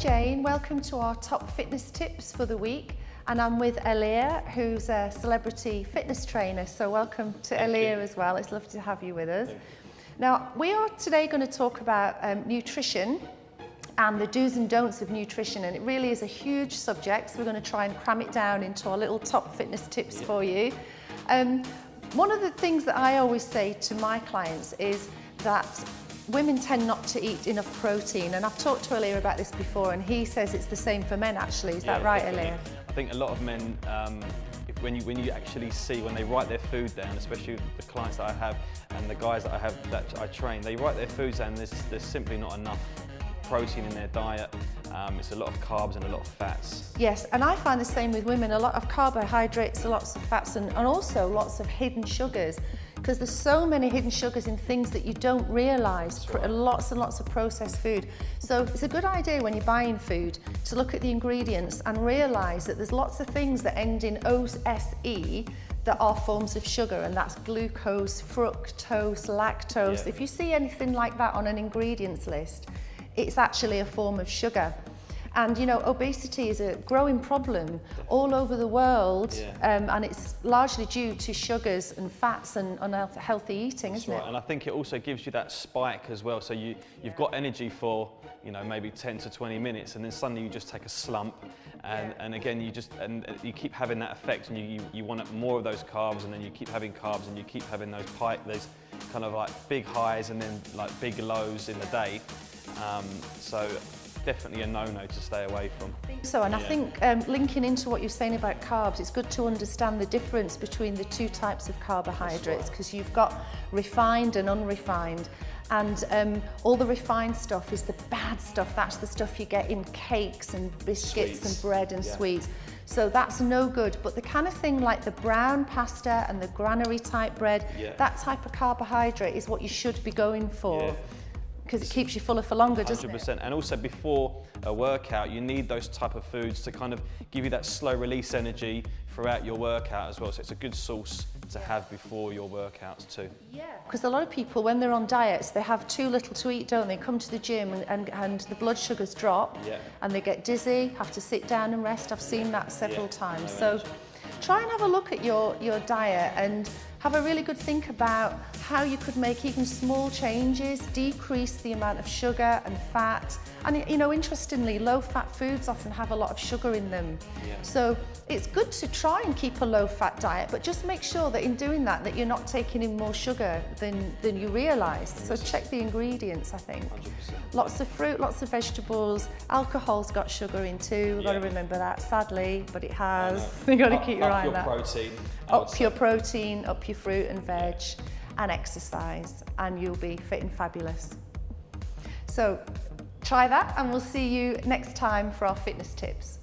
Jane, welcome to our top fitness tips for the week. And I'm with Aaliyah, who's a celebrity fitness trainer. So welcome to Aaliyah as well. It's lovely to have you with us. Now, we are today going to talk about nutrition and the do's and don'ts of nutrition. And it really is a huge subject. So we're going to try and cram it down into our little top fitness tips for you. One of the things that I always say to my clients is that women tend not to eat enough protein, and I've talked to Aaliyah about this before, and he says it's the same for men actually. Is that right, Aaliyah? I think a lot of men, when you actually see, when they write their food down, especially the clients that I have and the guys that I have that I train, they write their foods down, there's simply not enough protein in their diet. It's a lot of carbs and a lot of fats. Yes, and I find the same with women, a lot of carbohydrates, lots of fats, and also lots of hidden sugars, because there's so many hidden sugars in things that you don't realise, lots and lots of processed food. So it's a good idea when you're buying food to look at the ingredients and realise that there's lots of things that end in OSE that are forms of sugar, and that's glucose, fructose, lactose. Yeah. If you see anything like that on an ingredients list, it's actually a form of sugar. And you know, obesity is a growing problem all over the world, and it's largely due to sugars and fats and unhealthy eating, isn't it? And I think it also gives you that spike as well. So you've got energy for, you know, maybe 10 to 20 minutes, and then suddenly you just take a slump, and again you keep having that effect, and you want more of those carbs, and then you keep having carbs, and you keep having those kind of like big highs and then like big lows in the day. So definitely a no-no to stay away from. I think so, and I think linking into what you're saying about carbs, it's good to understand the difference between the two types of carbohydrates, because you've got refined and unrefined, and all the refined stuff is the bad stuff. That's the stuff you get in cakes and biscuits and bread and sweets. So that's no good. But the kind of thing like the brown pasta and the granary type bread, that type of carbohydrate is what you should be going for. Because it keeps you fuller for longer, doesn't it? 100%. And also before a workout, you need those type of foods to kind of give you that slow release energy throughout your workout as well. So it's a good source to have before your workouts too. Yeah. Because a lot of people, when they're on diets, they have too little to eat, don't they? Come to the gym and the blood sugars drop, and they get dizzy, have to sit down and rest. I've seen that several times. So try and have a look at your diet and have a really good think about how you could make even small changes, decrease the amount of sugar and fat. And you know, interestingly, low-fat foods often have a lot of sugar in them. So it's good to try and keep a low-fat diet, but just make sure that in doing that, that you're not taking in more sugar than you realise. So check the ingredients, I think. 100%. Lots of fruit, lots of vegetables. Alcohol's got sugar in too. We've got to remember that, sadly, but it has. You've got to keep your eye on that. Up your protein, up your fruit and veg, and exercise, and you'll be fit and fabulous. So try that, and we'll see you next time for our fitness tips.